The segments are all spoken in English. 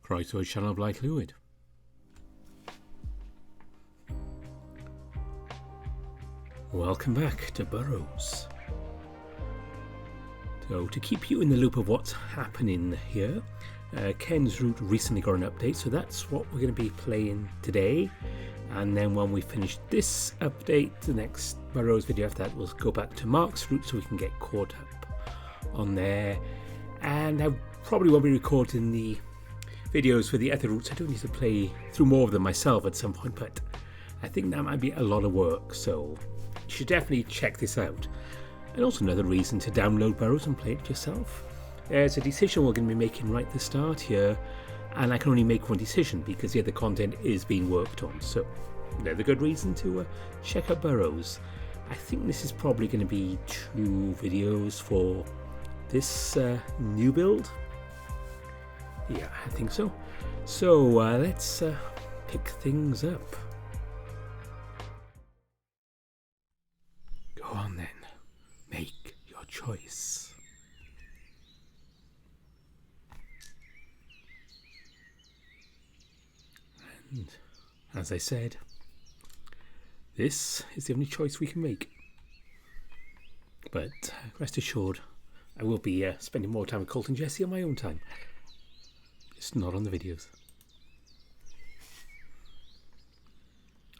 Crossroads channel of light fluid. Welcome back to Burrows. So to keep you in the loop of what's happening here, Ken's route recently got an update, so that's what we're going to be playing today. And then when we finish this update, the next Burrows video after that, we'll go back to Mark's route so we can get caught up on there. And I probably won't be recording the videos for the other routes. I do need to play through more of them myself at some point, but I think that might be a lot of work, so you should definitely check this out. And also another reason to download Burrows and play it yourself. It's a decision we're going to be making right at the start here, and I can only make one decision because the other content is being worked on, so another good reason to check out Burrows. I think this is probably going to be 2 videos for this new build. Yeah, I think so. So let's pick things up. Go on then, make your choice. And as I said, this is the only choice we can make. But rest assured, I will be spending more time with Colt and Jesse on my own time. Just not on the videos.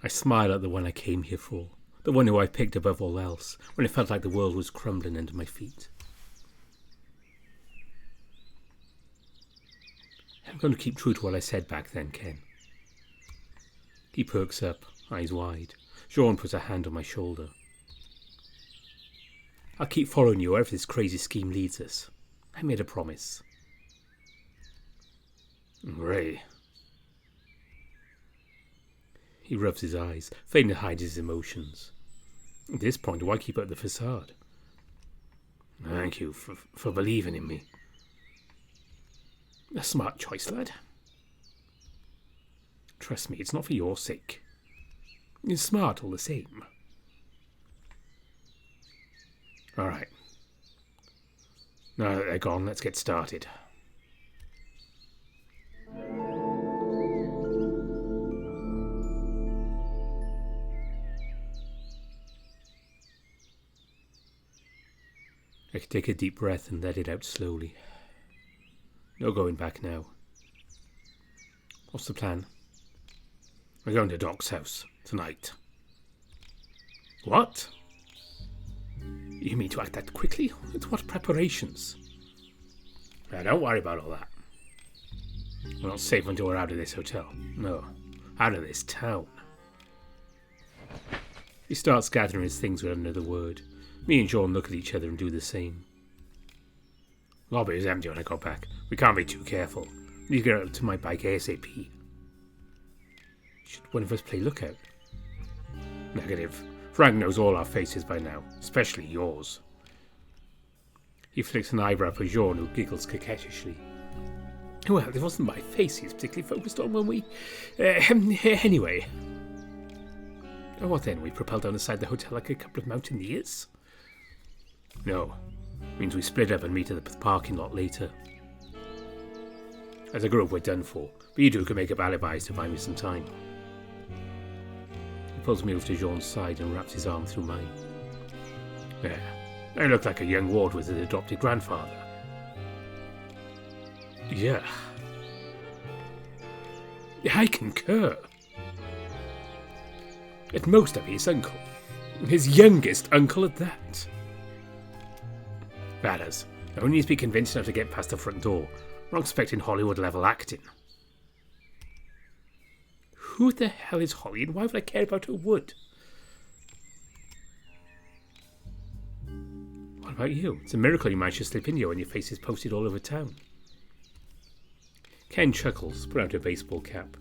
I smile at the one I came here for. The one who I picked above all else, when it felt like the world was crumbling under my feet. I'm going to keep true to what I said back then, Ken. He perks up, eyes wide. Jean puts a hand on my shoulder. I'll keep following you wherever this crazy scheme leads us. I made a promise. Ray. He rubs his eyes, failing to hide his emotions. At this point, why keep up the facade? Thank you for believing in me. A smart choice, lad. Trust me, it's not for your sake. It's smart all the same. All right. Now that they're gone, let's get started. I can take a deep breath and let it out slowly. No going back now. What's the plan? We're going to Doc's house tonight. What? You mean to act that quickly? It's what preparations? Now, don't worry about all that. We're not safe until we're out of this hotel. No, out of this town. He starts gathering his things without another word. Me and Jean look at each other and do the same. Lobby is empty when I got back. We can't be too careful. Need to get out to my bike ASAP. Should one of us play lookout? Negative. Frank knows all our faces by now, especially yours. He flicks an eyebrow at Jean, who giggles coquettishly. Well, it wasn't my face he was particularly focused on when we... anyway. What then? We propelled down the side of the hotel like a couple of mountaineers? No. Means we split up and meet at the parking lot later. As a group, we're done for, but you two can make up alibis to buy me some time. He pulls me over to Jean's side and wraps his arm through mine. There. I look like a young ward with an adopted grandfather. Yeah. I concur. At most, I'll be his uncle. His youngest uncle at that. Badass. I only need to be convinced enough to get past the front door. We're not expecting Hollywood-level acting. Who the hell is Holly, and why would I care about her wood? What about you? It's a miracle you managed to slip in here when your face is posted all over town. Ken chuckles, put out a baseball cap.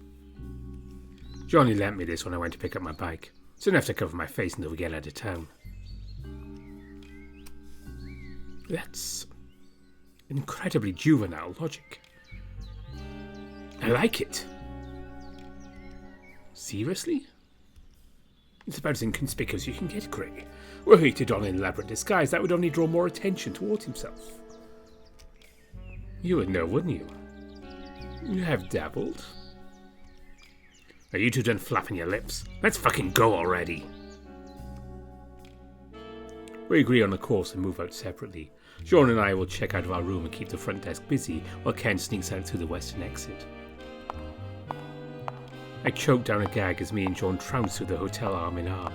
Johnny lent me this when I went to pick up my bike. So I don't have to cover my face until we get out of town. That's incredibly juvenile logic. I like it. Seriously? It's about as inconspicuous as you can get, Gray. Were he to don an elaborate disguise, that would only draw more attention towards himself. You would know, wouldn't you? You have dabbled. Are you two done flapping your lips? Let's fucking go already. We agree on a course and move out separately. Sean and I will check out of our room and keep the front desk busy while Ken sneaks out through the western exit. I choke down a gag as me and John trounce through the hotel arm in arm.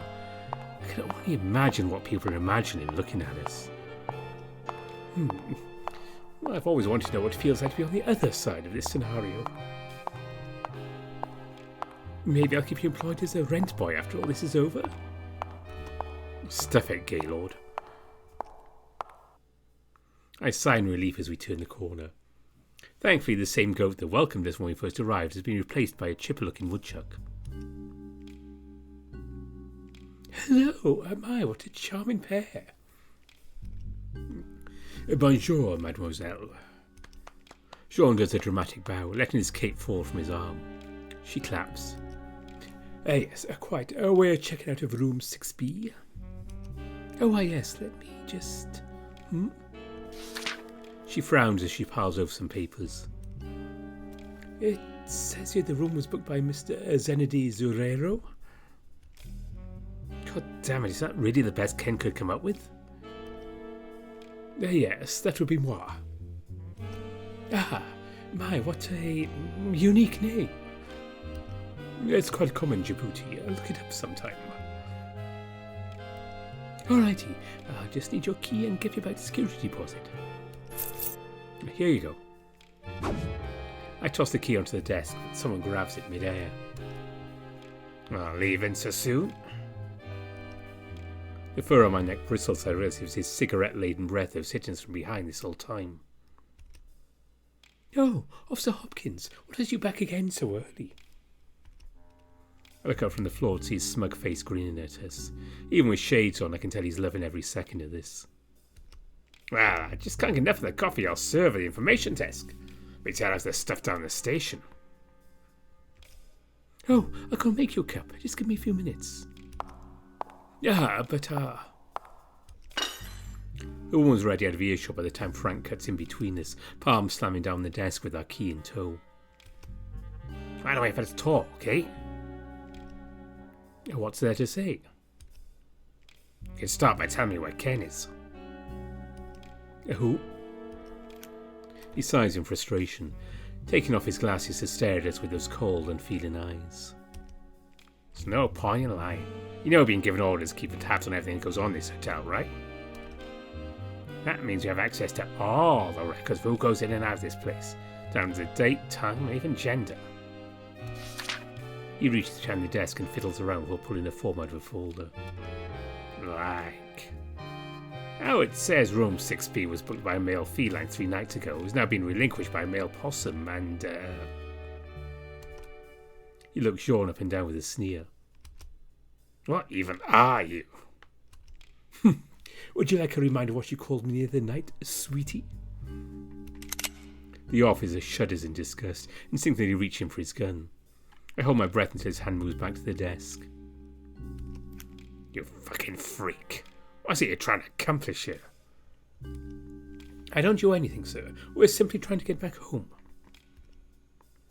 I can only imagine what people are imagining looking at us. Well, I've always wanted to know what it feels like to be on the other side of this scenario. Maybe I'll keep you employed as a rent boy after all this is over. Stuff it, Gaylord. I sigh in relief as we turn the corner. Thankfully, the same goat that welcomed us when we first arrived has been replaced by a chipper-looking woodchuck. Hello, my, what a charming pair. Bonjour, mademoiselle. Jean does a dramatic bow, letting his cape fall from his arm. She claps. Yes, quite. We're checking out of room 6B. Oh, yes, let me just... She frowns as she piles over some papers. It says here the room was booked by Mr. Zenedy Zurero. God damn it, is that really the best Ken could come up with? Yes, that would be moi. Ah, my, what a unique name. It's quite common in Djibouti. I'll look it up sometime. Alrighty, I just need your key and give you back the security deposit. Here you go. I toss the key onto the desk, but someone grabs it mid-air. Leaving so soon? The fur on my neck bristles. I realise it was his cigarette-laden breath that was hitting us from behind this whole time. Oh, Officer Hopkins, what has you back again so early? I look up from the floor to see his smug face grinning at us. Even with shades on, I can tell he's loving every second of this. Well, I just can't get enough of the coffee I'll serve at the information desk. We tell us the stuff down the station. Oh, I can make you a cup. Just give me a few minutes. Yeah, but The woman's ready out of earshot by the time Frank cuts in between us, palm slamming down the desk with our key in tow. Why don't we have to talk, eh? What's there to say? You can start by telling me where Ken is. Who? He sighs in frustration, taking off his glasses to stare at us with those cold, unfeeling eyes. There's no point in lying. You know being given orders to keep a tabs on everything that goes on in this hotel, right? That means you have access to all the records of who goes in and out of this place, down to the date, time, and even gender. He reaches behind the desk and fiddles around while pulling a form out of a folder. Like... Oh, it says room 6B was booked by a male feline 3 nights ago. It has now been relinquished by a male possum and, He looks Sean up and down with a sneer. What even are you? Would you like a reminder of what you called me the other night, sweetie? The officer shudders in disgust, instinctively reaching for his gun. I hold my breath until his hand moves back to the desk. You fucking freak. What's it you're trying to accomplish here? I don't do anything, sir. We're simply trying to get back home.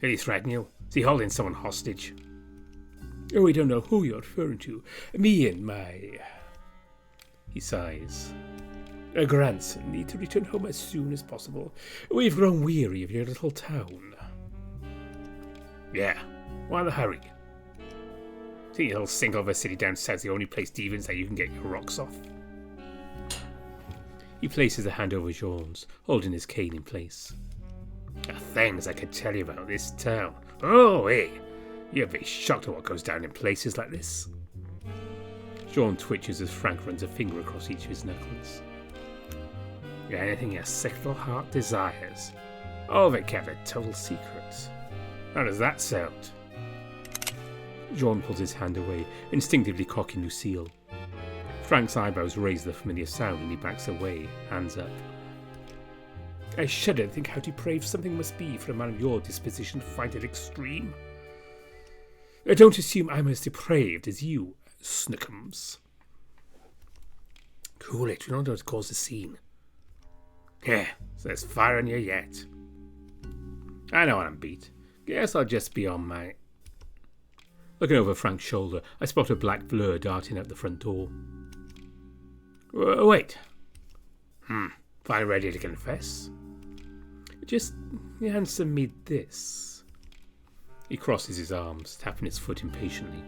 Did he threaten you? Is he holding someone hostage? Oh, we don't know who you're referring to. Me and my... He sighs. A grandson need to return home as soon as possible. We've grown weary of your little town. Yeah, why the hurry? Think your little single of a city down south's the only place, Stevens, that you can get your rocks off? He places a hand over Jean's, holding his cane in place. The things I could tell you about this town. Oh, hey! You'd be shocked at what goes down in places like this. Jean twitches as Frank runs a finger across each of his knuckles. Anything your sick little heart desires. All of it kept a total secret. How does that sound? Jean pulls his hand away, instinctively cocking Lucille. Frank's eyebrows raise the familiar sound and he backs away, hands up. I shudder to think how depraved something must be for a man of your disposition to find it extreme. Don't assume I'm as depraved as you, Snookums. Cool it, we don't know to cause a scene. Yeah, so there's fire in you yet. I know I'm beat. Guess I'll just be on my... Looking over Frank's shoulder, I spot a black blur darting out the front door. Wait. Finally ready to confess? Just answer me this. He crosses his arms, tapping his foot impatiently.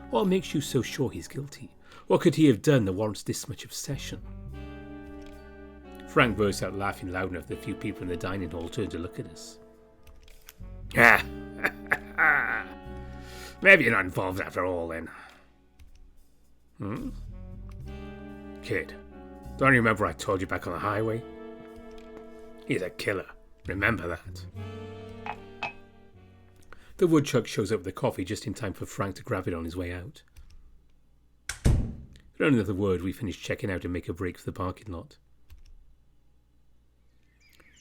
What makes you so sure he's guilty? What could he have done that warrants this much obsession? Frank burst out laughing loud enough that a few people in the dining hall turned to look at us. Maybe you're not involved after all then. Kid, don't you remember I told you back on the highway? He's a killer. Remember that. The woodchuck shows up with the coffee just in time for Frank to grab it on his way out. Without another word, we finish checking out and make a break for the parking lot.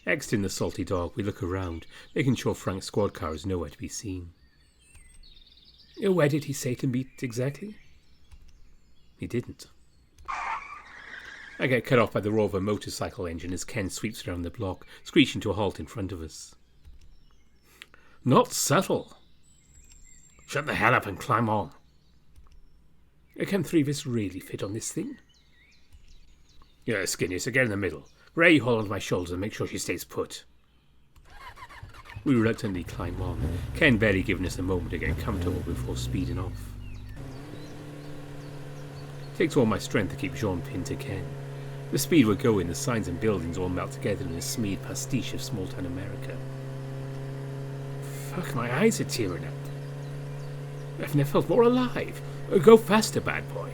Exiting the Salty Dog, we look around, making sure Frank's squad car is nowhere to be seen. Where did he say to meet exactly? He didn't. I get cut off by the roar of a motorcycle engine as Ken sweeps around the block, screeching to a halt in front of us. Not subtle. Shut the hell up and climb on. Can three of us really fit on this thing? Yeah, Skinny, so get in the middle. Ray, hold onto my shoulders and make sure she stays put. We reluctantly climb on, Ken barely giving us a moment to get comfortable before speeding off. It takes all my strength to keep Jean pinned to Ken. The speed we're going, the signs and buildings all melt together in a smeared pastiche of small-town America. Fuck, my eyes are tearing up. I've never felt more alive. Go faster, bad boy.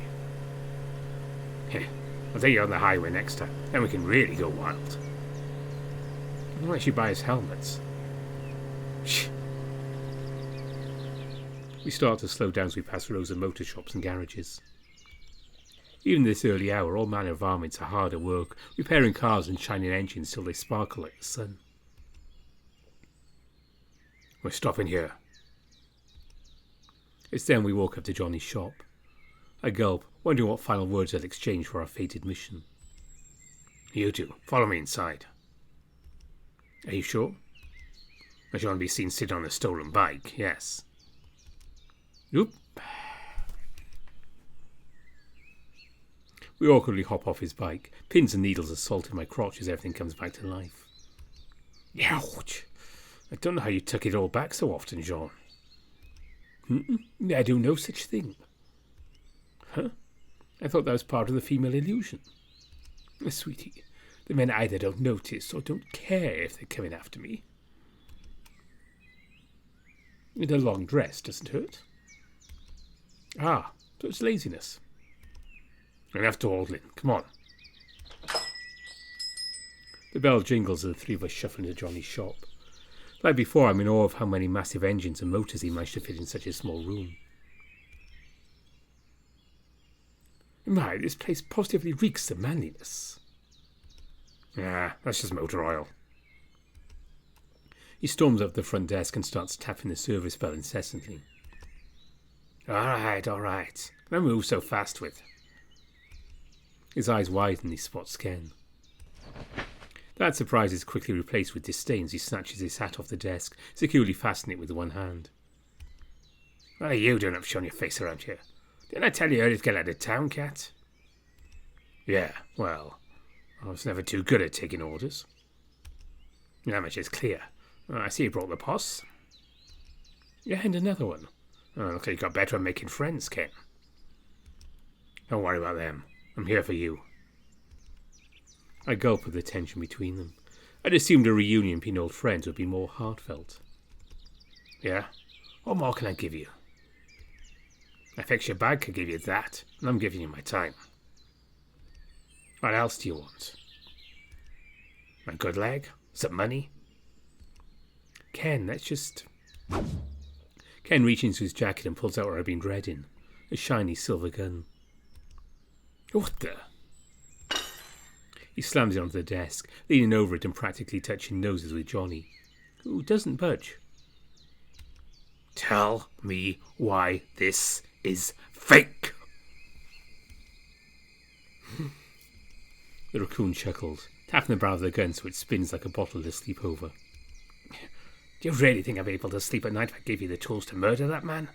I'll take you on the highway next time, then we can really go wild. Unless you buy us helmets. Shh. We start to slow down as we pass rows of motor shops and garages. Even this early hour, all manner of varmints are hard at work, repairing cars and shining engines till they sparkle like the sun. We're stopping here. It's then we walk up to Johnny's shop. I gulp, wondering what final words they'll exchange for our fated mission. You two, follow me inside. Are you sure? I don't want to be seen sitting on a stolen bike, yes. Oop. We awkwardly hop off his bike. Pins and needles assaulting my crotch as everything comes back to life. Ouch! I don't know how you tuck it all back so often, Jean. I do no such thing. Huh? I thought that was part of the female illusion. Sweetie, the men either don't notice or don't care if they're coming after me. The long dress doesn't hurt. Ah, so it's laziness. Enough dawdling. Come on. The bell jingles as the three of us shuffle into Johnny's shop. Like before, I'm in awe of how many massive engines and motors he managed to fit in such a small room. My, this place positively reeks of manliness. Ah, that's just motor oil. He storms up the front desk and starts tapping the service bell incessantly. All right. Don't move so fast with. His eyes widen and he spots Ken. That surprise is quickly replaced with disdain as he snatches his hat off the desk, securely fastening it with one hand. What are you doing up showing your face around here? Didn't I tell you earlier to get out of town, cat? Yeah, well, I was never too good at taking orders. That much is clear. I see you brought the posse. Yeah, and another one. Looks like you got better at making friends, Ken. Don't worry about them. I'm here for you. I gulp with the tension between them. I'd assumed a reunion between old friends would be more heartfelt. Yeah? What more can I give you? I fix your bag could give you that, and I'm giving you my time. What else do you want? A good leg? Some money? Ken, that's just... Ken reaches into his jacket and pulls out what I've been dreading. A shiny silver gun. What the... He slams it onto the desk, leaning over it and practically touching noses with Johnny, who doesn't budge. Tell me why this is fake. The raccoon chuckles, tapping the barrel of the gun so it spins like a bottle at a sleepover. Do you really think I'd be able to sleep at night if I gave you the tools to murder that man?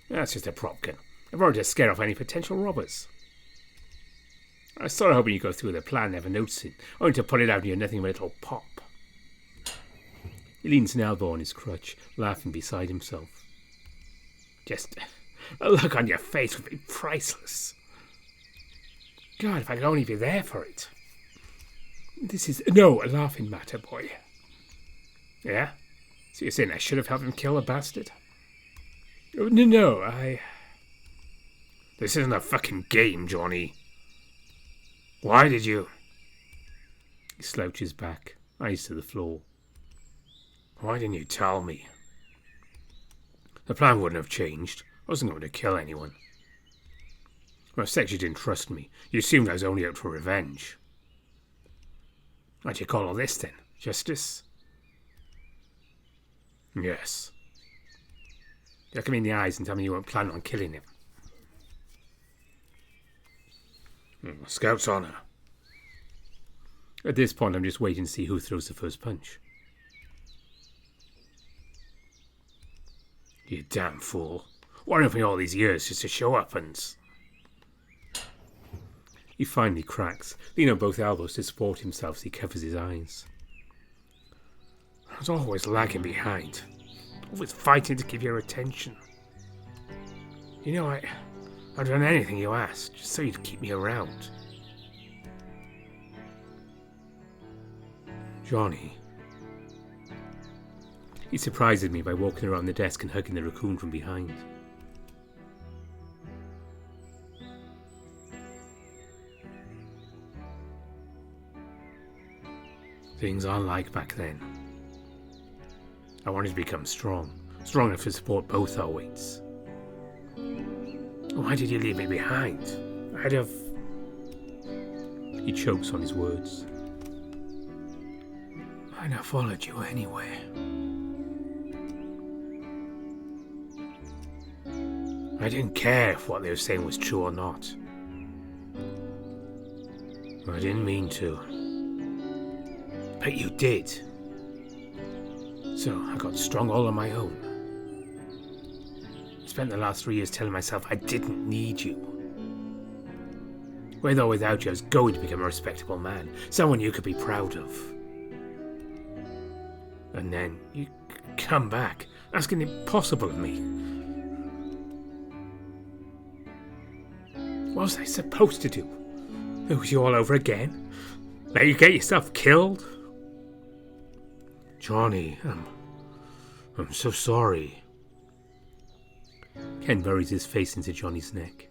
That's just a prop gun. I've already to scare off any potential robbers. I was sort of hoping you'd go through with the plan, never noticing, only to pull it out and you're nothing but a little pop. He leans an elbow on his crutch, laughing beside himself. Just a look on your face would be priceless. God, if I could only be there for it. This is no a laughing matter, boy. Yeah? So you're saying I should have helped him kill a bastard? No, This isn't a fucking game, Johnny. Why did you... He slouches back, eyes to the floor. Why didn't you tell me? The plan wouldn't have changed. I wasn't going to kill anyone. Well, I said you didn't trust me. You assumed I was only out for revenge. What'd you call all this, then? Justice? Yes. Look me in the eyes and tell me you weren't planning on killing him. Scout's honour. At this point, I'm just waiting to see who throws the first punch. You damn fool. Worrying for me all these years just to show up and... He finally cracks, leaning on both elbows to support himself as he covers his eyes. I was always lagging behind. Always fighting to keep your attention. You know, I'd done anything you asked, just so you'd keep me around. Johnny. He surprises me by walking around the desk and hugging the raccoon from behind. Things aren't like back then. I wanted to become strong enough to support both our weights. Why did you leave me behind? I'd have... He chokes on his words. I'd have followed you anyway. I didn't care if what they were saying was true or not. I didn't mean to. But you did. So I got strong all on my own. I spent the last 3 years telling myself I didn't need you. With or without you, I was going to become a respectable man. Someone you could be proud of. And then you come back, asking the impossible of me. What was I supposed to do? Lose you all over again? Let you get yourself killed? Johnny, I'm so sorry. Ken buries his face into Johnny's neck.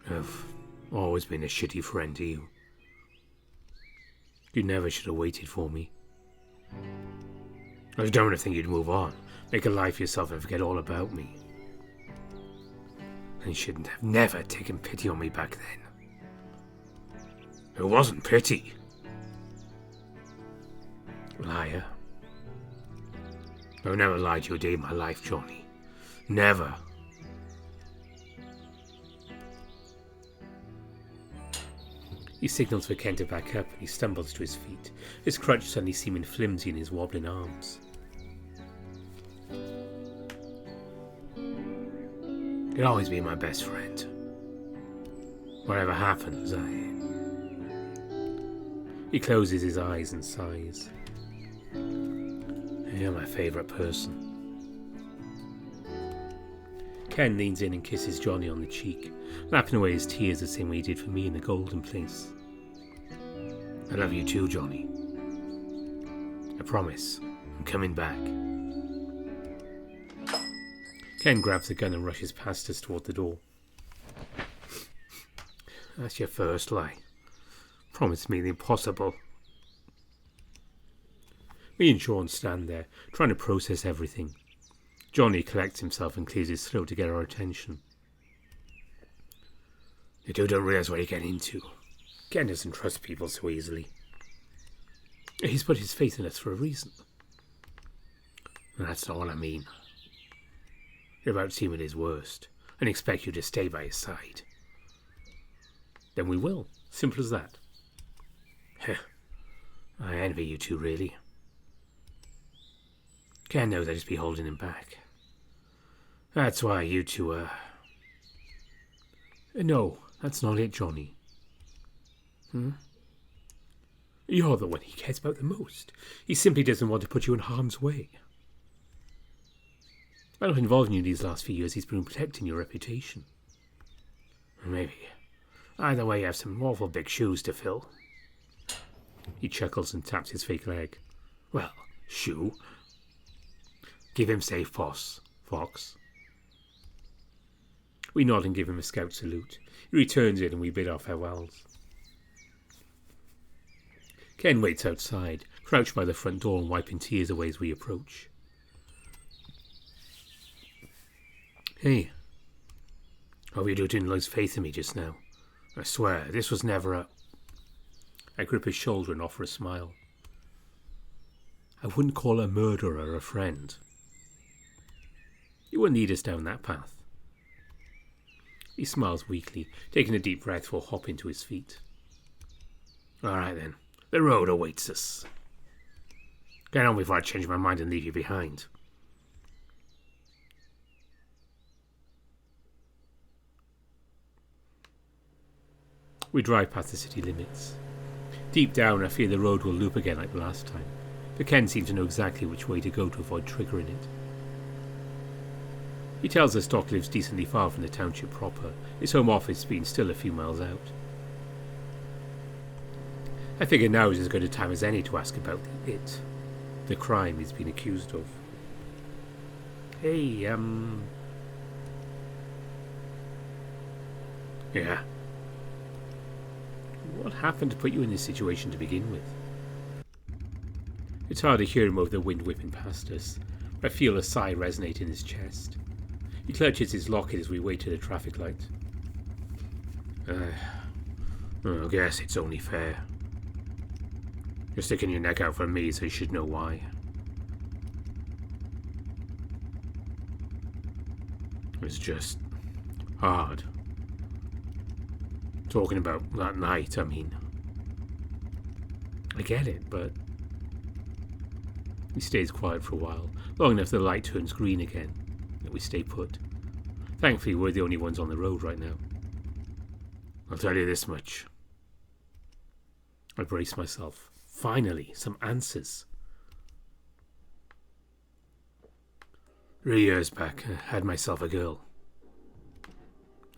I've always been a shitty friend to you. You never should have waited for me. I was dumb enough to think you'd move on, make a life for yourself and forget all about me. And you shouldn't have never taken pity on me back then. It wasn't pity. Liar. I've never lied to you a day in my life, Johnny. Never. He signals for Ken to back up and he stumbles to his feet, his crutch suddenly seeming flimsy in his wobbling arms. You'll always be my best friend. Whatever happens, He closes his eyes and sighs. You're my favourite person. Ken leans in and kisses Johnny on the cheek, lapping away his tears the same way he did for me in the Golden Place. I love you too, Johnny. I promise, I'm coming back. Ken grabs the gun and rushes past us toward the door. That's your first lie. Promise me the impossible. Me and Sean stand there, trying to process everything. Johnny collects himself and clears his throat to get our attention. You two don't realise what you're getting into. Ken doesn't trust people so easily. He's put his faith in us for a reason. And that's not what I mean. You're about to see him at his worst, and expect you to stay by his side. Then we will. Simple as that. I envy you two, really. Ken knows I'd just be holding him back. That's why you two, No, that's not it, Johnny. You're the one he cares about the most. He simply doesn't want to put you in harm's way. By not involving you these last few years, he's been protecting your reputation. Maybe. Either way, you have some awful big shoes to fill. He chuckles and taps his fake leg. Well, shoe. Give him safe pass, Fox. We nod and give him a scout salute. He returns it and we bid our farewells. Ken waits outside, crouched by the front door and wiping tears away as we approach. Hey. Hope you didn't lose faith in me just now. I swear, this was never a... I grip his shoulder and offer a smile. I wouldn't call a murderer a friend. You wouldn't lead us down that path. He smiles weakly, taking a deep breath before hopping to his feet. All right then, the road awaits us. Get on before I change my mind and leave you behind. We drive past the city limits. Deep down, I fear the road will loop again like the last time, but Ken seems to know exactly which way to go to avoid triggering it. He tells us Doc lives decently far from the township proper, his home office being still a few miles out. I figure now is as good a time as any to ask about the crime he's been accused of. Hey, Yeah. What happened to put you in this situation to begin with? It's hard to hear him over the wind whipping past us, but I feel a sigh resonate in his chest. He clutches his locket as we wait at a traffic light. I guess it's only fair. You're sticking your neck out for me, so you should know why. It's just hard. Talking about that night, I mean. I get it, but... He stays quiet for a while, long enough the light turns green again, that we stay put. Thankfully, we're the only ones on the road right now. I'll tell you this much. I brace myself. Finally, some answers. 3 years back, I had myself a girl.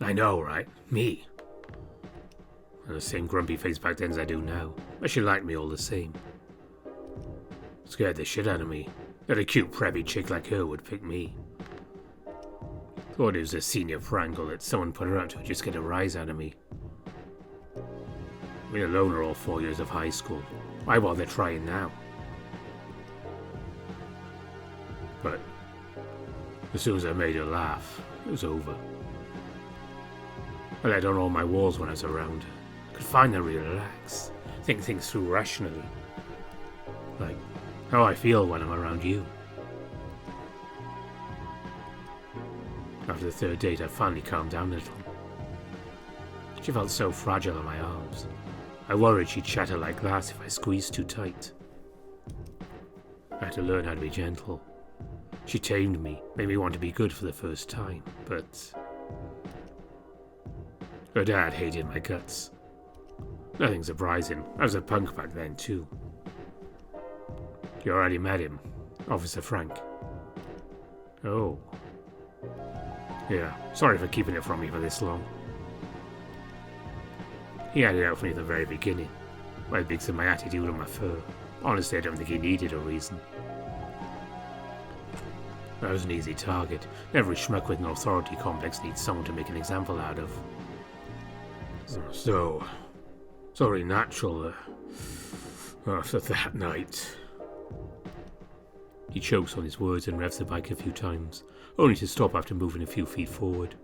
I know, right? Me. And the same grumpy face back then as I do now. But she liked me all the same. Scared the shit out of me that a cute preppy chick like her would pick me. Thought it was a senior prangle that someone put her out to just get a rise out of me. Been a loner all 4 years of high school. Why bother trying now? But as soon as I made her laugh, it was over. I let on all my walls when I was around her. I could finally relax, think things through rationally. Like how I feel when I'm around you. After the third date, I finally calmed down a little. She felt so fragile in my arms. I worried she'd shatter like glass if I squeezed too tight. I had to learn how to be gentle. She tamed me, made me want to be good for the first time, but... Her dad hated my guts. Nothing surprising. I was a punk back then, too. You already met him, Officer Frank. Oh. Yeah, sorry for keeping it from me for this long. He had it out for me at the very beginning. Right because of my attitude and my fur. Honestly, I don't think he needed a reason. I was an easy target. Every schmuck with an authority complex needs someone to make an example out of. So, it's already natural after that night. He chokes on his words and revs the bike a few times, only to stop after moving a few feet forward.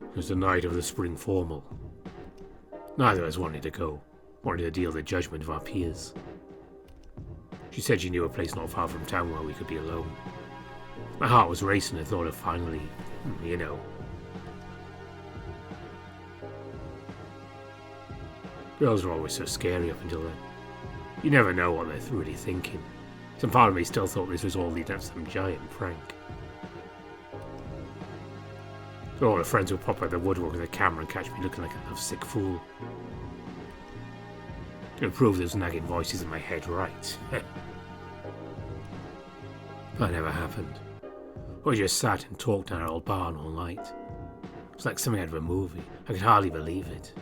It was the night of the spring formal. Neither of us wanted to go, wanted to deal with the judgment of our peers. She said she knew a place not far from town where we could be alone. My heart was racing at the thought of finally, you know. Girls are always so scary up until then. You never know what they're really thinking. Some part of me still thought this was all leading up to some giant prank. All the friends would pop out the woodwork with a camera and catch me looking like a lovesick fool. To prove those nagging voices in my head right. That never happened. We just sat and talked in our old barn all night. It was like something out of a movie. I could hardly believe it.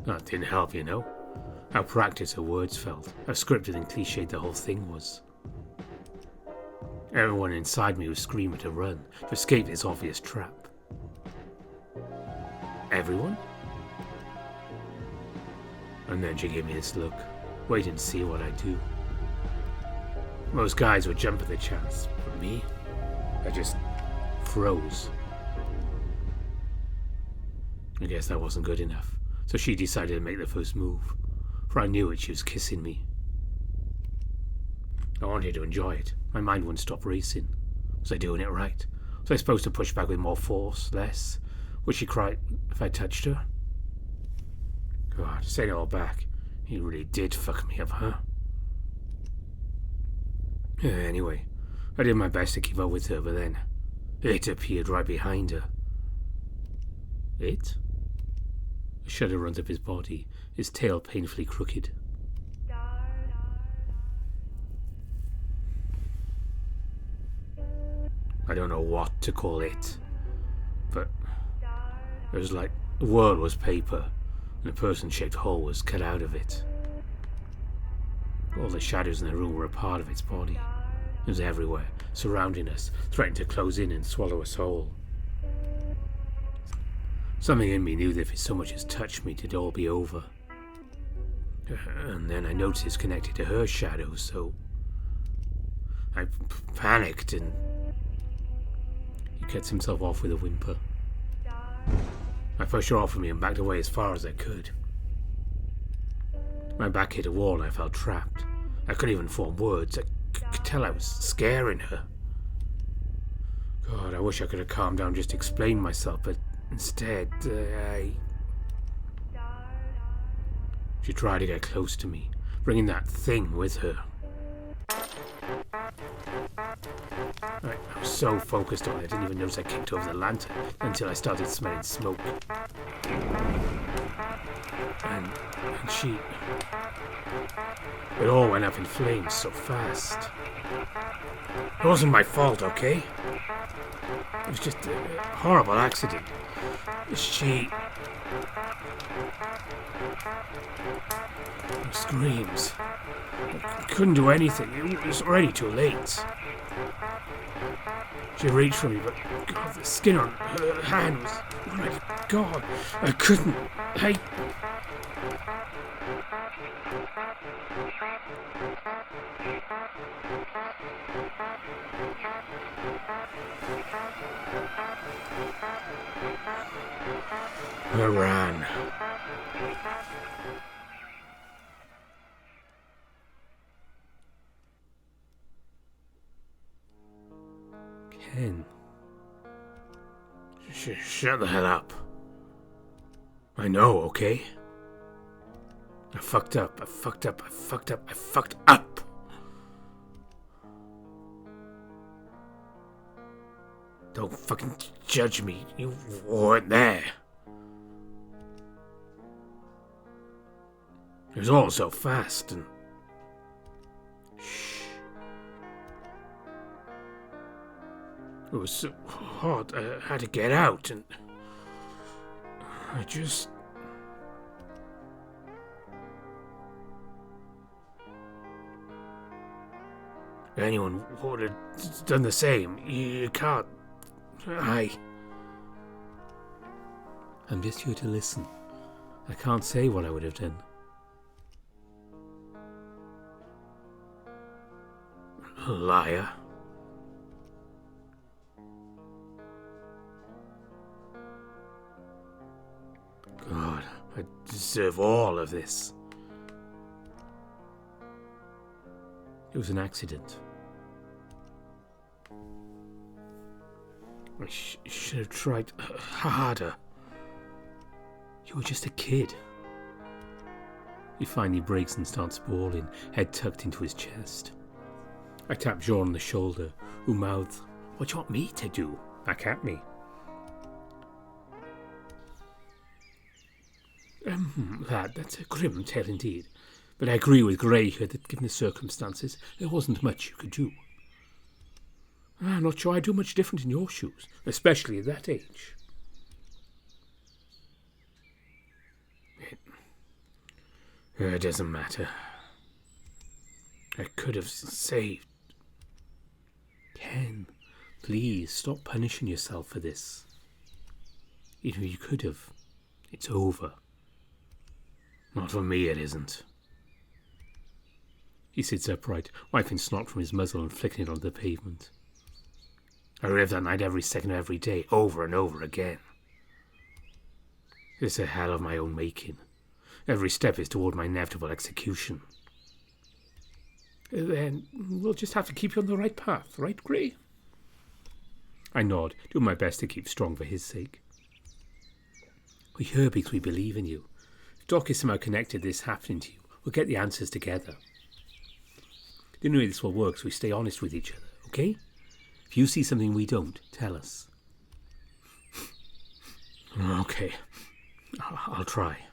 That didn't help, you know. How practiced her words felt. How scripted and cliched the whole thing was. Everyone inside me was screaming to run, to escape this obvious trap. Everyone? And then she gave me this look, waiting to see what I do. Most guys would jump at the chance, but me, I just froze. I guess that wasn't good enough, so she decided to make the first move, for I knew it, she was kissing me. I wanted to enjoy it. My mind wouldn't stop racing. Was I doing it right? Was I supposed to push back with more force, less? Would she cry if I touched her? God, saying it all back, he really did fuck me up, huh? Anyway, I did my best to keep up with her, but then it appeared right behind her. It? A shudder runs up his body, his tail painfully crooked. I don't know what to call it, but it was like the world was paper and a person-shaped hole was cut out of it. All the shadows in the room were a part of its body. It was everywhere, surrounding us, threatening to close in and swallow us whole. Something in me knew that if it so much as touched me, it'd all be over. And then I noticed it's connected to her shadow, so I panicked and he cuts himself off with a whimper. I pushed her off of me and backed away as far as I could. My back hit a wall and I felt trapped. I couldn't even form words. I could tell I was scaring her. God, I wish I could have calmed down, just explained myself, but instead, She tried to get close to me, bringing that thing with her. I was so focused on it, I didn't even notice I kicked over the lantern until I started smelling smoke. And she... It all went up in flames so fast. It wasn't my fault, okay? It was just a horrible accident. She... Screams. I couldn't do anything. It was already too late. She reached for me, but God, the skin on her hand was... Oh my God, I couldn't. I ran. Ken. Shut the hell up. I know, okay? I fucked up. Don't fucking judge me. You weren't there. It was all so fast and... Shh. It was so hot, I had to get out, and I just... Anyone would have done the same. You can't... I'm just here to listen. I can't say what I would have done. Liar. God, I deserve all of this. It was an accident. I should have tried harder. You were just a kid. He finally breaks and starts bawling, head tucked into his chest. I tap Jean on the shoulder, who mouths, "What do you want me to do?" back at me. Lad, that's a grim tale indeed. But I agree with Gray here that given the circumstances, there wasn't much you could do. I'm not sure I'd do much different in your shoes, especially at that age. It doesn't matter. I could have saved. Ken, please stop punishing yourself for this. Even if you could have, it's over. Not for me, it isn't. He sits upright, wiping snot from his muzzle and flicking it onto the pavement. I relive that night every second of every day, over and over again. It's a hell of my own making. Every step is toward my inevitable execution. Then we'll just have to keep you on the right path, right, Gray? I nod, doing my best to keep strong for his sake. We're here because we believe in you. If Doc is somehow connected to this happening to you, we'll get the answers together. The only way this will work is we stay honest with each other, okay? If you see something we don't, tell us. Okay, I'll try.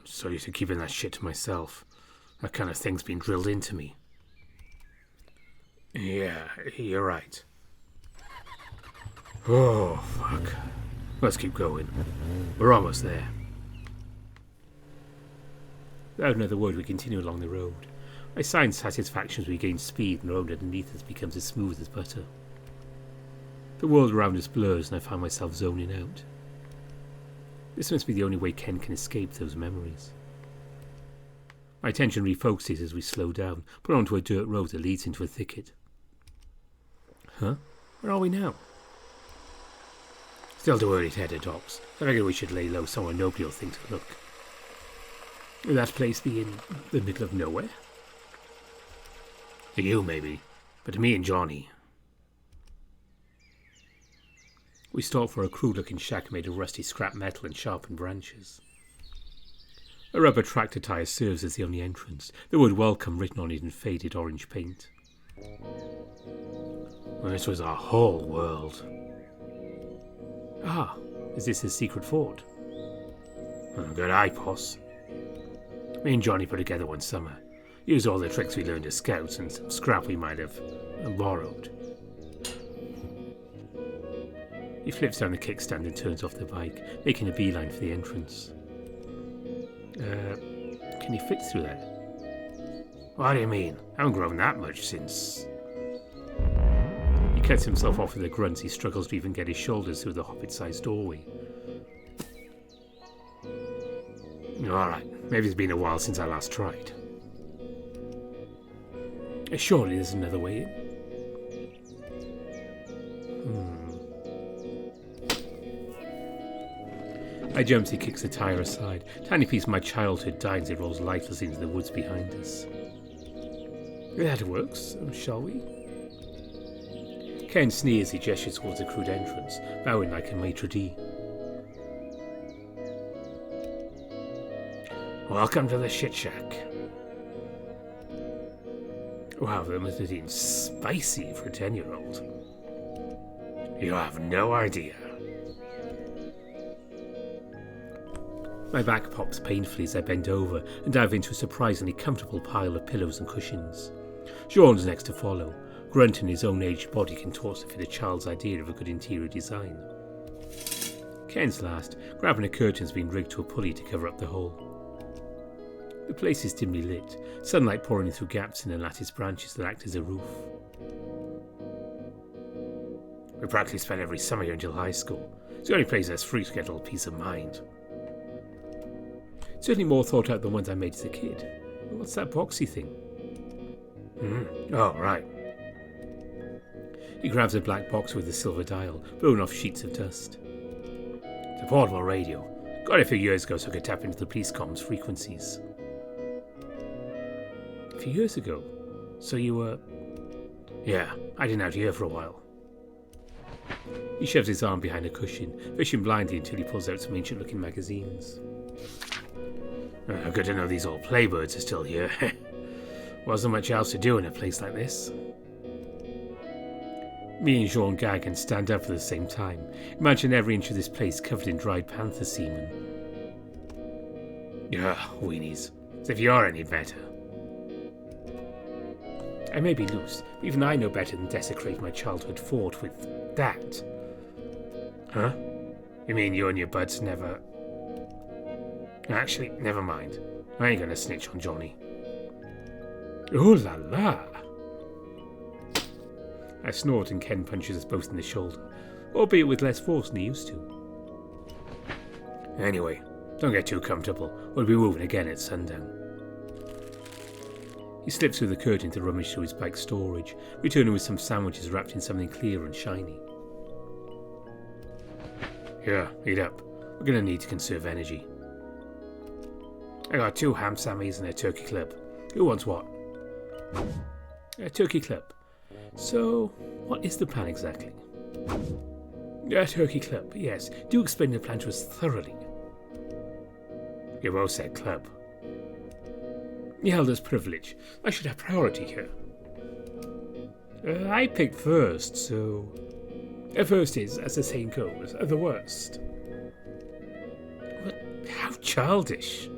So used to keeping that shit to myself. That kind of thing's been drilled into me. Yeah, you're right. Oh, fuck. Let's keep going. We're almost there. Without another word, we continue along the road. I sigh in satisfaction as we gain speed and the road underneath us becomes as smooth as butter. The world around us blurs and I find myself zoning out. This must be the only way Ken can escape those memories. My attention refocuses as we slow down, put onto a dirt road that leads into a thicket. Huh? Where are we now? Still too early to head to docks. I figure we should lay low somewhere nobody will think to look. Will that place be in the middle of nowhere? To you, maybe, but to me and Johnny. We stop for a crude-looking shack made of rusty scrap metal and sharpened branches. A rubber tractor tyre serves as the only entrance, the word welcome written on it in faded orange paint. Well, this was our whole world. Ah, is this his secret fort? Good eye, Poss. Me and Johnny put together one summer. Used all the tricks we learned as scouts and some scrap we might have borrowed. He flips down the kickstand and turns off the bike, making a beeline for the entrance. Can he fit through that? What do you mean? I haven't grown that much since... He cuts himself off with a grunt. He struggles to even get his shoulders through the hobbit-sized doorway. Alright, maybe it's been a while since I last tried. Surely there's another way in. I jumps, he kicks the tyre aside. Tiny piece of my childhood dies as it rolls lifeless into the woods behind us. That works, shall we? Ken sneers, he gestures towards the crude entrance, bowing like a maitre d'. Welcome to the shit shack. Wow, that must have been spicy for a 10-year-old. You have no idea. My back pops painfully as I bend over and dive into a surprisingly comfortable pile of pillows and cushions. Sean's next to follow, grunting his own aged body contorts to fit a child's idea of a good interior design. Ken's last, grabbing a curtain's been rigged to a pulley to cover up the hole. The place is dimly lit, sunlight pouring through gaps in the lattice branches that act as a roof. We practically spent every summer here until high school. It's the only place that's free to get a little peace of mind. Certainly more thought out than ones I made as a kid. What's that boxy thing? Oh, right. He grabs a black box with a silver dial, blowing off sheets of dust. It's a portable radio. Got it a few years ago so I could tap into the police comms frequencies. A few years ago? So you were... Yeah, I didn't have to hear for a while. He shoves his arm behind a cushion, fishing blindly until he pulls out some ancient-looking magazines. Good to know these old playbirds are still here. Wasn't much else to do in a place like this. Me and Jean gag and stand up at the same time. Imagine every inch of this place covered in dried panther semen. Weenies. As if you're any better. I may be loose, but even I know better than desecrate my childhood fort with that. Huh? You mean you and your buds never... Actually, never mind. I ain't gonna snitch on Johnny. Ooh la la! I snort and Ken punches us both in the shoulder, albeit with less force than he used to. Anyway, don't get too comfortable. We'll be moving again at sundown. He slips through the curtain to rummage through his bike storage, returning with some sandwiches wrapped in something clear and shiny. Here, eat up. We're gonna need to conserve energy. I got 2 ham sammies and a turkey club. Who wants what? A turkey club. So, what is the plan exactly? A turkey club, yes. Do explain the plan to us thoroughly. You both said club. The elder's privilege. I should have priority here. I picked first, so... First is, as the saying goes, the worst. But how childish.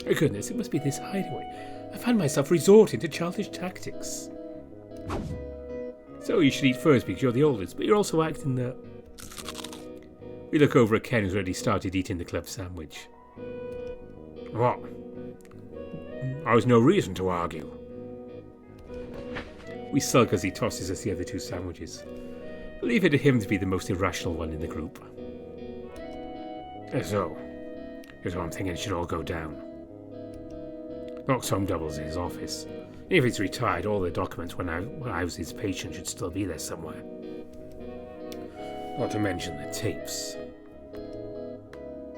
Oh goodness, it must be this hideaway. I find myself resorting to childish tactics. So you should eat first because you're the oldest, but you're also acting the... We look over at Ken, who's already started eating the club sandwich. What? I was no reason to argue. We sulk as he tosses us the other 2 sandwiches. Leave it to him to be the most irrational one in the group. So, here's what I'm thinking it should all go down. Doc's home doubles in his office. If he's retired, all the documents when I was his patient should still be there somewhere. Not to mention the tapes.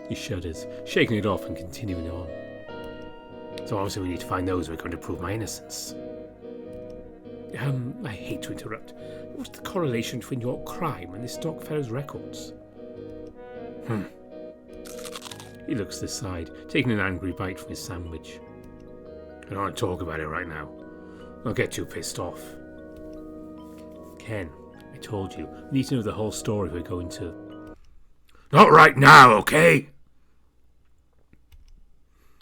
He shudders, shaking it off and continuing on. So obviously we need to find those who are going to prove my innocence. I hate to interrupt. What's the correlation between your crime and this Doc fellow's records? He looks to the side, taking an angry bite from his sandwich. I don't want to talk about it right now. I'll get too pissed off. Ken, I told you, we need to know the whole story if we're going to... Not right now, okay?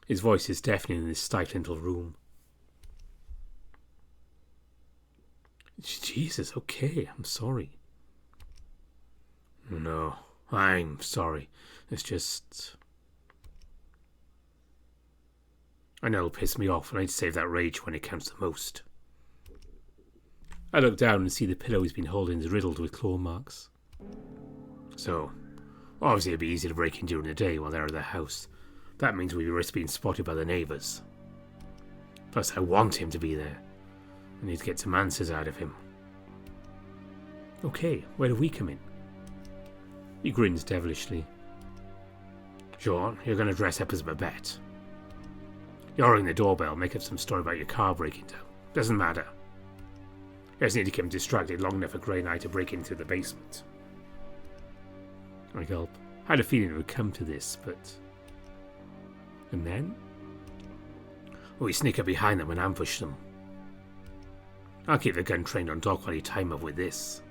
His voice is deafening in this stifling little room. Jesus, okay, I'm sorry. No, I'm sorry. It's just... I know it'll piss me off and I'd save that rage when it counts the most. I look down and see the pillow he's been holding is riddled with claw marks. So, obviously it'd be easy to break in during the day while they're at the house. That means we risk being spotted by the neighbours. Plus I want him to be there. I need to get some answers out of him. Okay, where do we come in? He grins devilishly. Sean, you're going to dress up as Babette. You'll ring the doorbell, make up some story about your car breaking down. Doesn't matter. You just need to keep him distracted long enough for Grey and I to break into the basement. I gulp. I had a feeling it would come to this, but... And then? We sneak up behind them and ambush them. I'll keep the gun trained on Doc while you time up with this.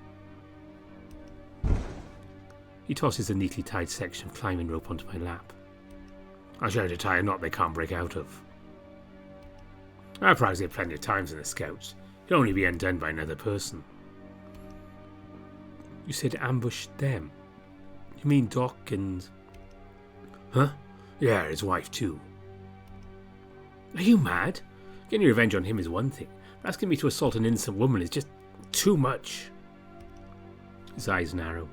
He tosses a neatly tied section of climbing rope onto my lap. I'll show you to tie a knot they can't break out of. I've practiced it plenty of times in the Scouts. It can only be undone by another person. You said ambush them? You mean Doc and... Huh? Yeah, his wife too. Are you mad? Getting revenge on him is one thing. Asking me to assault an innocent woman is just too much. His eyes narrow.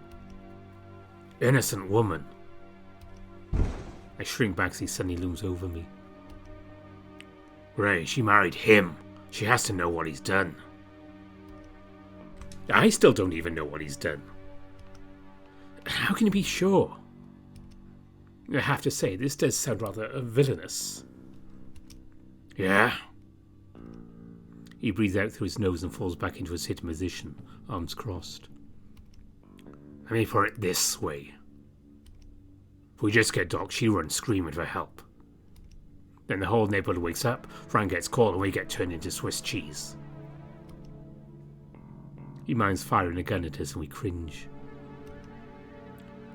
Innocent woman. I shrink back as he suddenly looms over me. Ray, she married him. She has to know what he's done. I still don't even know what he's done. How can you be sure? I have to say, this does sound rather villainous. Yeah? He breathes out through his nose and falls back into a sitting position, arms crossed. Let me put it this way. If we just get Doc, she runs screaming for help. Then the whole neighborhood wakes up, Frank gets called, and we get turned into Swiss cheese. He minds firing a gun at us and we cringe.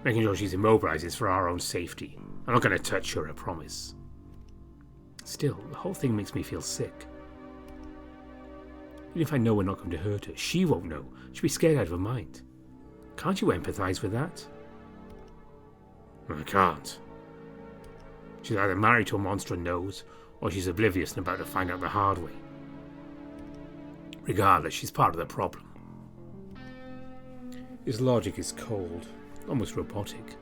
Making sure she's immobilized is for our own safety. I'm not going to touch her, I promise. Still, the whole thing makes me feel sick. Even if I know we're not going to hurt her, she won't know. She'll be scared out of her mind. Can't you empathize with that? I can't. She's either married to a monster and knows, or she's oblivious and about to find out the hard way. Regardless, she's part of the problem. His logic is cold, almost robotic.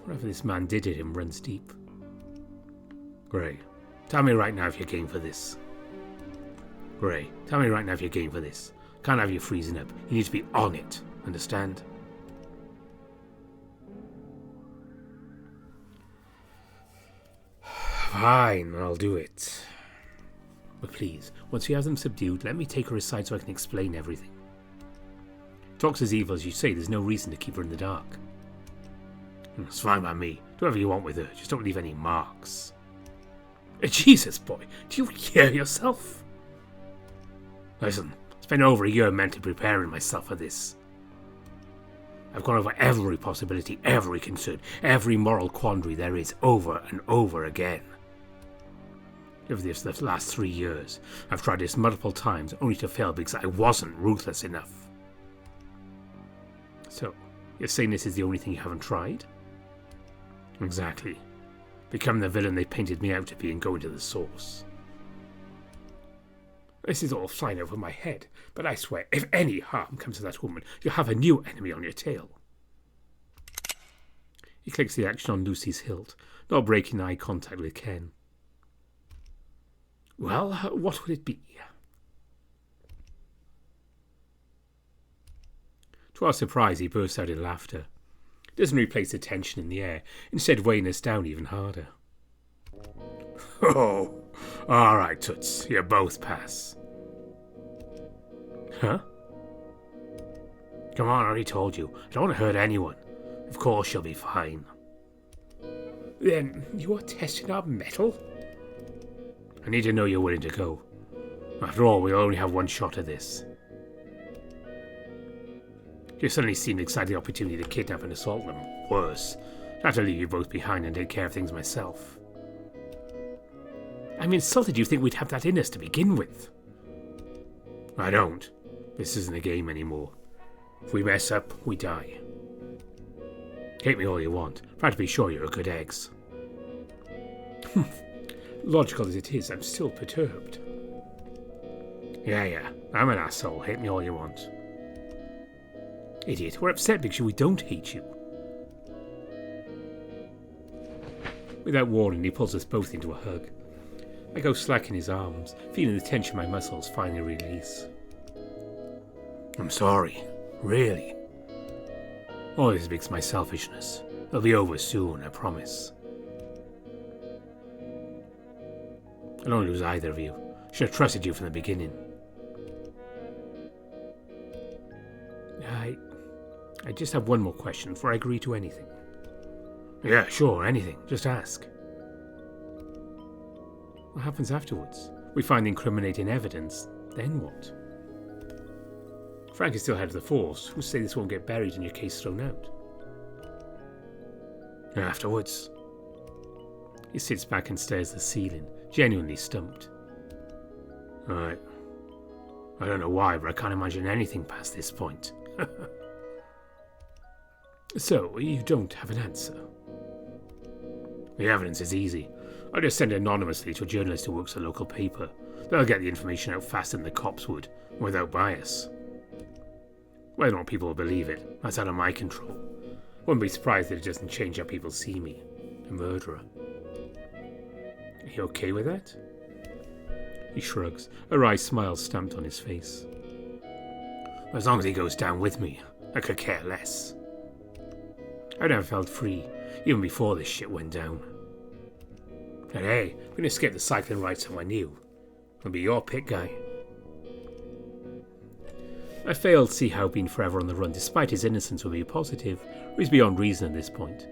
Whatever this man did to him runs deep. Gray, tell me right now if you're game for this. Gray, tell me right now if you're game for this. Can't have you freezing up. You need to be on it. Understand? Fine, I'll do it. But please, once you have them subdued, let me take her aside so I can explain everything. Talks as evil as you say, there's no reason to keep her in the dark. It's fine by me. Do whatever you want with her, just don't leave any marks. Jesus, boy, do you hear yourself? Listen, I spent over a year mentally preparing myself for this. I've gone over every possibility, every concern, every moral quandary there is, over and over again. Over this the last 3 years, I've tried this multiple times, only to fail because I wasn't ruthless enough. So, you're saying this is the only thing you haven't tried? Exactly. Become the villain they painted me out to be and go into the source. This is all flying over my head, but I swear, if any harm comes to that woman, you'll have a new enemy on your tail. He clicks the action on Lucy's hilt, not breaking eye contact with Ken. Well, what would it be? To our surprise, he bursts out in laughter. It doesn't replace the tension in the air, instead weighing us down even harder. Oh, all right, Toots, you both pass. Huh? Come on, I already told you. I don't want to hurt anyone. Of course you'll be fine. Then you are testing our mettle? I need to know you're willing to go. After all, we only have one shot at this. You suddenly seemed excited the opportunity to kidnap and assault them. Worse, I have to leave you both behind and take care of things myself. I'm insulted you think we'd have that in us to begin with. I don't. This isn't a game anymore. If we mess up, we die. Hate me all you want, but I have to be sure you're a good eggs. Logical as it is, I'm still perturbed. Yeah, I'm an asshole. Hate me all you want. Idiot, we're upset because we don't hate you. Without warning, he pulls us both into a hug. I go slack in his arms, feeling the tension my muscles finally release. I'm sorry, really. All this is because of my selfishness. It'll be over soon, I promise. I don't lose either of you. Should have trusted you from the beginning. I just have one more question before I agree to anything. Yeah, sure, anything. Just ask. What happens afterwards? We find incriminating evidence. Then what? Frank is still head of the force. Who's to say this won't get buried and your case thrown out? Afterwards? He sits back and stares at the ceiling, genuinely stumped. I don't know why, but I can't imagine anything past this point. So, you don't have an answer? The evidence is easy. I'll just send it anonymously to a journalist who works at a local paper. They'll get the information out faster than the cops would, without bias. Whether or not people will believe it, that's out of my control. Wouldn't be surprised that it doesn't change how people see me. A murderer. Are you okay with that? He shrugs, a wry smile stamped on his face. As long as he goes down with me, I could care less. I never felt free, even before this shit went down. And hey, we're going to skip the cycling ride somewhere new. I'll be your pick guy. I fail to see how being forever on the run, despite his innocence, would be positive, or he's beyond reason at this point.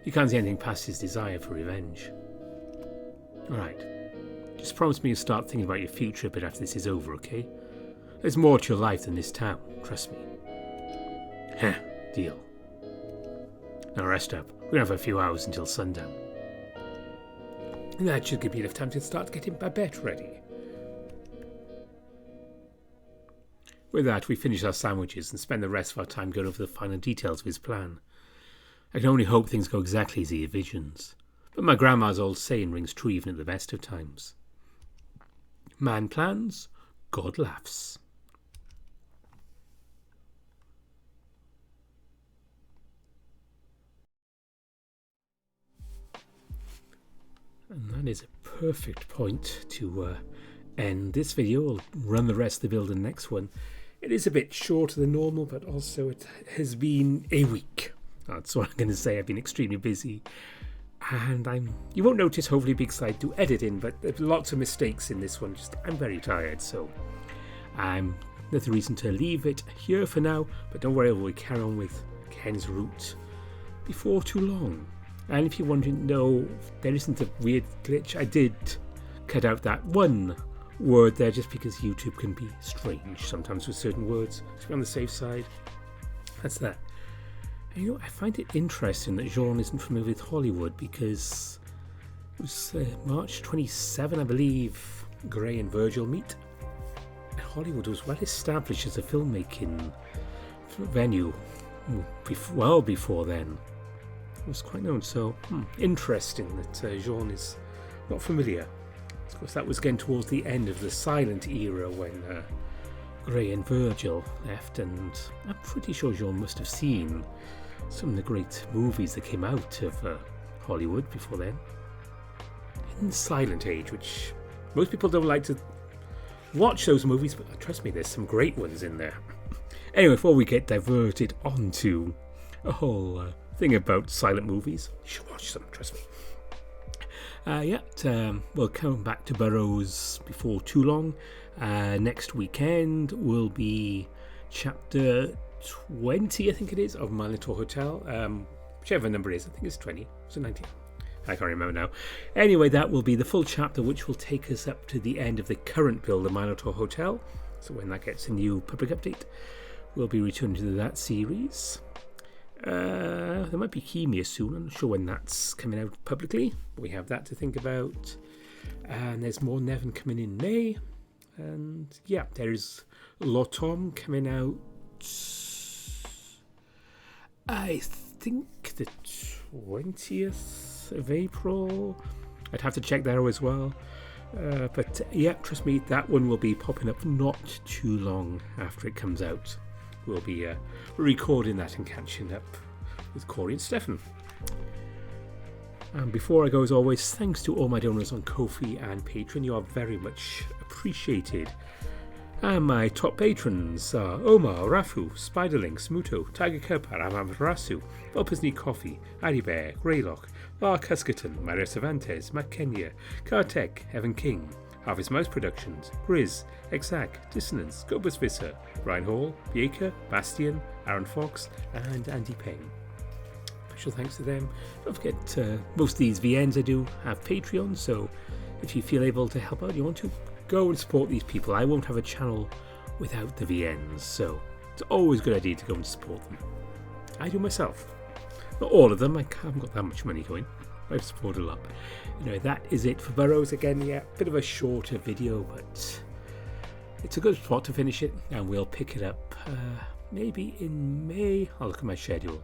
You can't see anything past his desire for revenge. Alright. Just promise me you'll start thinking about your future a bit after this is over, okay? There's more to your life than this town, trust me. Heh, deal. Now rest up. We're gonna have a few hours until sundown. And that should give me enough time to start getting my bed ready. With that, we finish our sandwiches and spend the rest of our time going over the final details of his plan. I can only hope things go exactly as he envisions. But my grandma's old saying rings true even at the best of times. Man plans, God laughs. And that is a perfect point to end this video. We'll run the rest of the build in the next one. It is a bit shorter than normal, but also it has been a week. That's what I'm going to say. I've been extremely busy. And you won't notice hopefully because I do edit in, but there's lots of mistakes in this one. I'm very tired, so there's a reason to leave it here for now. But don't worry, we'll carry on with Ken's route before too long. And if you're wondering, no, there isn't a weird glitch. I did cut out that one word there just because YouTube can be strange sometimes with certain words. So be on the safe side. That's that. And I find it interesting that Jean isn't familiar with Hollywood because it was March 27, I believe, Gray and Virgil meet. And Hollywood was well established as a filmmaking venue well before then. It was quite known, so interesting that Jean is not familiar. Of course, that was getting towards the end of the silent era when Gray and Virgil left, and I'm pretty sure Jean must have seen some of the great movies that came out of Hollywood before then. In the silent age, which most people don't like to watch those movies, but trust me, there's some great ones in there. Anyway, before we get diverted onto a whole thing about silent movies, you should watch them, trust me. We'll come back to Burrows before too long. Next weekend will be chapter 20, I think it is, of My Little Hotel. Whichever number it is, I think it's 20. Is it 19? I can't remember now. Anyway, that will be the full chapter, which will take us up to the end of the current build of My Little Hotel. So when that gets a new public update, we'll be returning to that series. There might be Chemia soon. I'm not sure when that's coming out publicly. We have that to think about. And there's more Nevin coming in May. And yeah, there's L'Automne coming out, I think the 20th of April. I'd have to check there as well. But yeah, trust me, that one will be popping up not too long after it comes out. We'll be recording that and catching up with Corey and Stefan. And before I go, as always, thanks to all my donors on Ko-fi and Patreon. You are very much appreciated. And my top patrons are Omar, Rafu, Spiderling, Smuto, Tiger Cub, Amaterasu, Opusney Coffee, Addy Bear, Greylock, Mark Huskerton, Mario Cervantes, Matt Kenya, Kartek, Evan King, Harvest Mouse Productions, Grizz, Exact, Dissonance, Gobus Visser, Brian Hall, Baker, Bastian, Aaron Fox, and Andy Payne. Special thanks to them. Don't forget, most of these VNs I do have Patreon, so if you feel able to help out, you want to, go and support these people. I won't have a channel without the VNs, so it's always a good idea to go and support them. I do myself. Not all of them, I haven't got that much money going. I've supported a lot. Anyway, that is it for Burrows. Again, yeah, bit of a shorter video, but it's a good spot to finish it, and we'll pick it up maybe in May. I'll look at my schedule.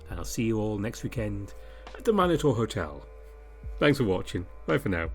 And I'll see you all next weekend at the My Little Hotel. Thanks for watching. Bye for now.